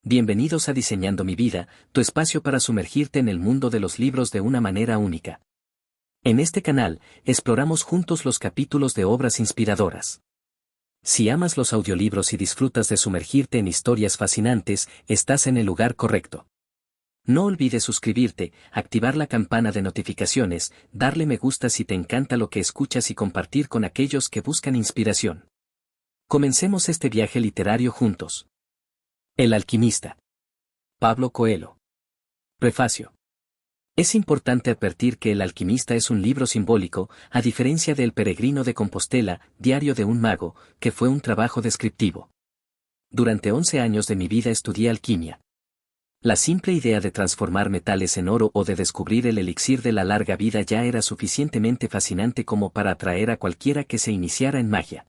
Bienvenidos a Diseñando mi vida, tu espacio para sumergirte en el mundo de los libros de una manera única. En este canal, exploramos juntos los capítulos de obras inspiradoras. Si amas los audiolibros y disfrutas de sumergirte en historias fascinantes, estás en el lugar correcto. No olvides suscribirte, activar la campana de notificaciones, darle me gusta si te encanta lo que escuchas y compartir con aquellos que buscan inspiración. Comencemos este viaje literario juntos. El alquimista. Pablo Coelho. Prefacio. Es importante advertir que El alquimista es un libro simbólico, a diferencia de El peregrino de Compostela, Diario de un mago, que fue un trabajo descriptivo. Durante 11 años de mi vida estudié alquimia. La simple idea de transformar metales en oro o de descubrir el elixir de la larga vida ya era suficientemente fascinante como para atraer a cualquiera que se iniciara en magia.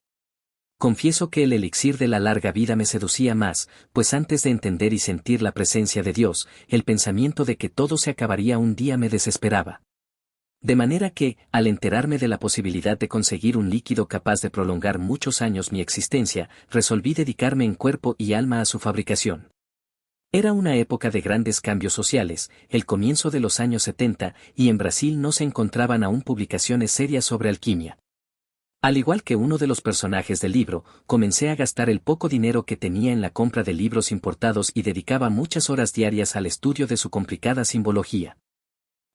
Confieso que el elixir de la larga vida me seducía más, pues antes de entender y sentir la presencia de Dios, el pensamiento de que todo se acabaría un día me desesperaba. De manera que, al enterarme de la posibilidad de conseguir un líquido capaz de prolongar muchos años mi existencia, resolví dedicarme en cuerpo y alma a su fabricación. Era una época de grandes cambios sociales, el comienzo de los años 70, y en Brasil no se encontraban aún publicaciones serias sobre alquimia. Al igual que uno de los personajes del libro, comencé a gastar el poco dinero que tenía en la compra de libros importados y dedicaba muchas horas diarias al estudio de su complicada simbología.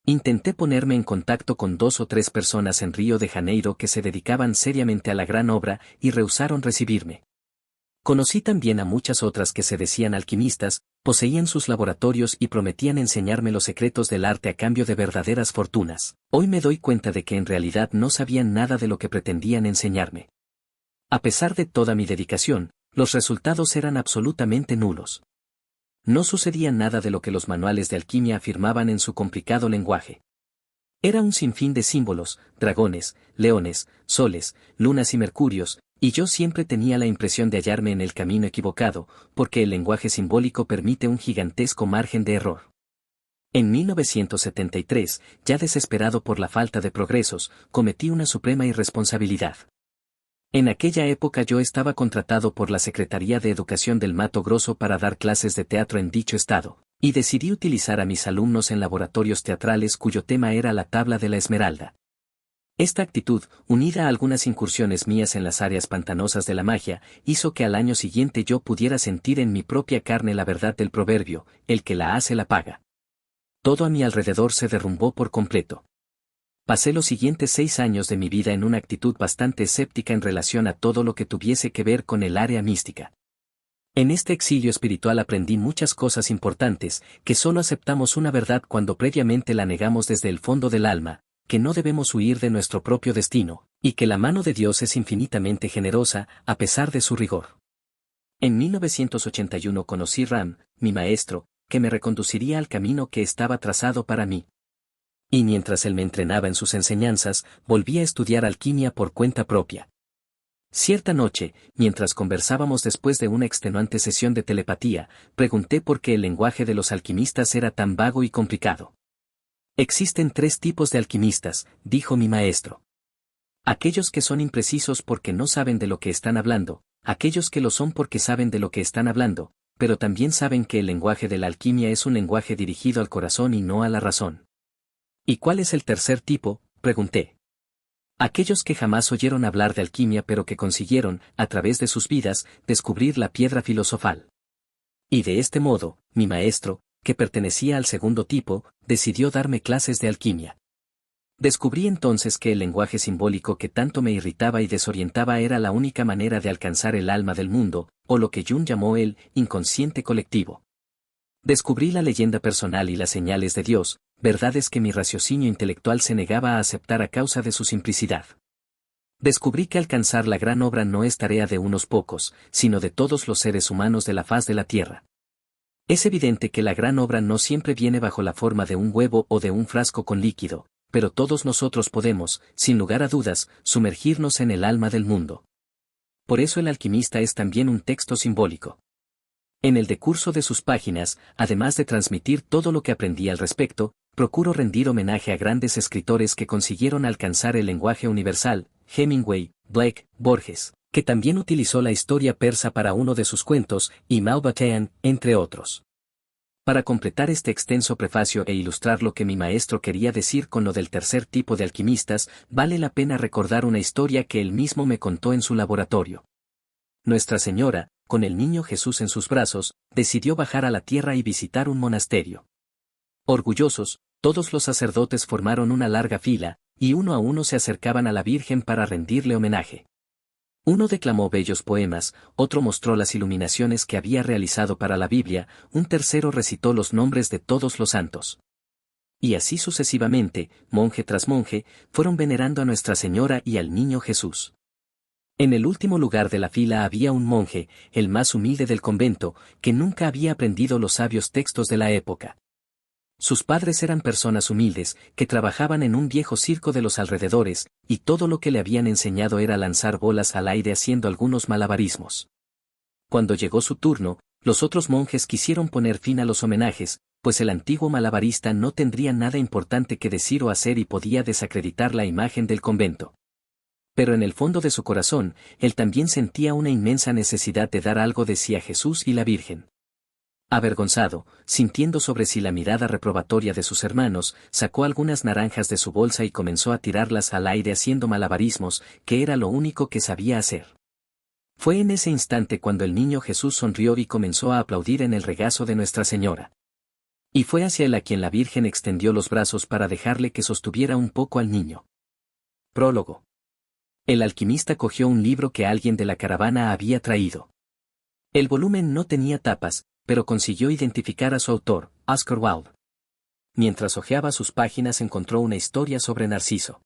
Intenté ponerme en contacto con 2 o 3 personas en Río de Janeiro que se dedicaban seriamente a la gran obra y rehusaron recibirme. Conocí también a muchas otras que se decían alquimistas, poseían sus laboratorios y prometían enseñarme los secretos del arte a cambio de verdaderas fortunas. Hoy me doy cuenta de que en realidad no sabían nada de lo que pretendían enseñarme. A pesar de toda mi dedicación, los resultados eran absolutamente nulos. No sucedía nada de lo que los manuales de alquimia afirmaban en su complicado lenguaje. Era un sinfín de símbolos, dragones, leones, soles, lunas y mercurios, y yo siempre tenía la impresión de hallarme en el camino equivocado, porque el lenguaje simbólico permite un gigantesco margen de error. En 1973, ya desesperado por la falta de progresos, cometí una suprema irresponsabilidad. En aquella época yo estaba contratado por la Secretaría de Educación del Mato Grosso para dar clases de teatro en dicho estado, y decidí utilizar a mis alumnos en laboratorios teatrales cuyo tema era la tabla de la esmeralda. Esta actitud, unida a algunas incursiones mías en las áreas pantanosas de la magia, hizo que al año siguiente yo pudiera sentir en mi propia carne la verdad del proverbio, el que la hace la paga. Todo a mi alrededor se derrumbó por completo. Pasé los siguientes 6 años de mi vida en una actitud bastante escéptica en relación a todo lo que tuviese que ver con el área mística. En este exilio espiritual aprendí muchas cosas importantes, que solo aceptamos una verdad cuando previamente la negamos desde el fondo del alma, que no debemos huir de nuestro propio destino, y que la mano de Dios es infinitamente generosa, a pesar de su rigor. En 1981 conocí Ram, mi maestro, que me reconduciría al camino que estaba trazado para mí. Y mientras él me entrenaba en sus enseñanzas, volví a estudiar alquimia por cuenta propia. Cierta noche, mientras conversábamos después de una extenuante sesión de telepatía, pregunté por qué el lenguaje de los alquimistas era tan vago y complicado. Existen 3 tipos de alquimistas, dijo mi maestro. Aquellos que son imprecisos porque no saben de lo que están hablando, aquellos que lo son porque saben de lo que están hablando, pero también saben que el lenguaje de la alquimia es un lenguaje dirigido al corazón y no a la razón. ¿Y cuál es el tercer tipo?, pregunté. Aquellos que jamás oyeron hablar de alquimia pero que consiguieron, a través de sus vidas, descubrir la piedra filosofal. Y de este modo, mi maestro, que pertenecía al segundo tipo, decidió darme clases de alquimia. Descubrí entonces que el lenguaje simbólico que tanto me irritaba y desorientaba era la única manera de alcanzar el alma del mundo, o lo que Jung llamó el inconsciente colectivo. Descubrí la leyenda personal y las señales de Dios, verdades que mi raciocinio intelectual se negaba a aceptar a causa de su simplicidad. Descubrí que alcanzar la gran obra no es tarea de unos pocos, sino de todos los seres humanos de la faz de la tierra. Es evidente que la gran obra no siempre viene bajo la forma de un huevo o de un frasco con líquido, pero todos nosotros podemos, sin lugar a dudas, sumergirnos en el alma del mundo. Por eso El alquimista es también un texto simbólico. En el decurso de sus páginas, además de transmitir todo lo que aprendí al respecto, procuro rendir homenaje a grandes escritores que consiguieron alcanzar el lenguaje universal, Hemingway, Blake, Borges, que también utilizó la historia persa para uno de sus cuentos, y Maubatean, entre otros. Para completar este extenso prefacio e ilustrar lo que mi maestro quería decir con lo del tercer tipo de alquimistas, vale la pena recordar una historia que él mismo me contó en su laboratorio. Nuestra Señora, con el niño Jesús en sus brazos, decidió bajar a la tierra y visitar un monasterio. Orgullosos, todos los sacerdotes formaron una larga fila, y uno a uno se acercaban a la Virgen para rendirle homenaje. Uno declamó bellos poemas, otro mostró las iluminaciones que había realizado para la Biblia, un tercero recitó los nombres de todos los santos. Y así sucesivamente, monje tras monje, fueron venerando a Nuestra Señora y al niño Jesús. En el último lugar de la fila había un monje, el más humilde del convento, que nunca había aprendido los sabios textos de la época. Sus padres eran personas humildes, que trabajaban en un viejo circo de los alrededores, y todo lo que le habían enseñado era lanzar bolas al aire haciendo algunos malabarismos. Cuando llegó su turno, los otros monjes quisieron poner fin a los homenajes, pues el antiguo malabarista no tendría nada importante que decir o hacer y podía desacreditar la imagen del convento. Pero en el fondo de su corazón, él también sentía una inmensa necesidad de dar algo de sí a Jesús y la Virgen. Avergonzado, sintiendo sobre sí la mirada reprobatoria de sus hermanos, sacó algunas naranjas de su bolsa y comenzó a tirarlas al aire haciendo malabarismos, que era lo único que sabía hacer. Fue en ese instante cuando el niño Jesús sonrió y comenzó a aplaudir en el regazo de Nuestra Señora. Y fue hacia él a quien la Virgen extendió los brazos para dejarle que sostuviera un poco al niño. Prólogo. El alquimista cogió un libro que alguien de la caravana había traído. El volumen no tenía tapas, pero consiguió identificar a su autor, Oscar Wilde. Mientras hojeaba sus páginas encontró una historia sobre Narciso.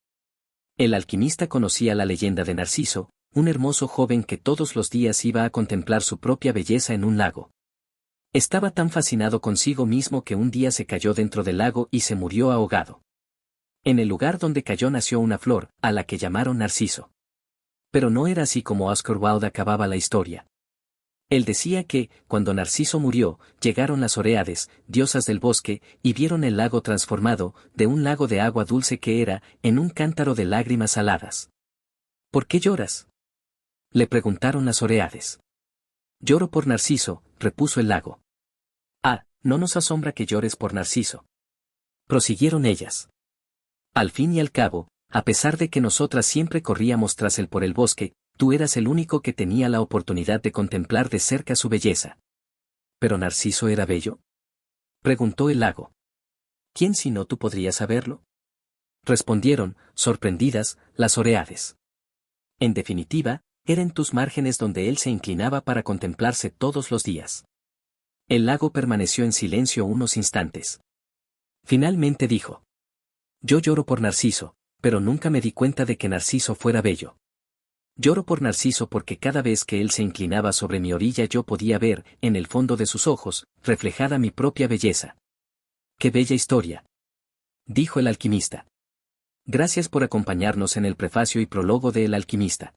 El alquimista conocía la leyenda de Narciso, un hermoso joven que todos los días iba a contemplar su propia belleza en un lago. Estaba tan fascinado consigo mismo que un día se cayó dentro del lago y se murió ahogado. En el lugar donde cayó nació una flor, a la que llamaron Narciso. Pero no era así como Oscar Wilde acababa la historia. Él decía que, cuando Narciso murió, llegaron las Oreades, diosas del bosque, y vieron el lago transformado, de un lago de agua dulce que era, en un cántaro de lágrimas saladas. ¿Por qué lloras?, le preguntaron las Oreades. Lloro por Narciso, repuso el lago. Ah, no nos asombra que llores por Narciso, prosiguieron ellas. Al fin y al cabo, a pesar de que nosotras siempre corríamos tras él por el bosque, tú eras el único que tenía la oportunidad de contemplar de cerca su belleza. ¿Pero Narciso era bello?, preguntó el lago. ¿Quién sino tú podría saberlo?, respondieron, sorprendidas, las Oreades. En definitiva, era en tus márgenes donde él se inclinaba para contemplarse todos los días. El lago permaneció en silencio unos instantes. Finalmente dijo: yo lloro por Narciso, pero nunca me di cuenta de que Narciso fuera bello. Lloro por Narciso porque cada vez que él se inclinaba sobre mi orilla yo podía ver, en el fondo de sus ojos, reflejada mi propia belleza. ¡Qué bella historia!, dijo el alquimista. Gracias por acompañarnos en el prefacio y prólogo de El alquimista.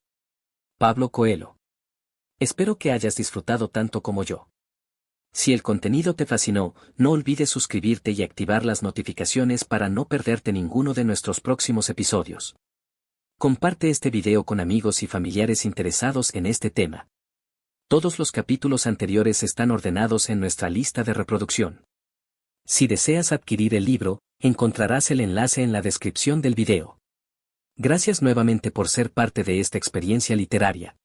Pablo Coelho. Espero que hayas disfrutado tanto como yo. Si el contenido te fascinó, no olvides suscribirte y activar las notificaciones para no perderte ninguno de nuestros próximos episodios. Comparte este video con amigos y familiares interesados en este tema. Todos los capítulos anteriores están ordenados en nuestra lista de reproducción. Si deseas adquirir el libro, encontrarás el enlace en la descripción del video. Gracias nuevamente por ser parte de esta experiencia literaria.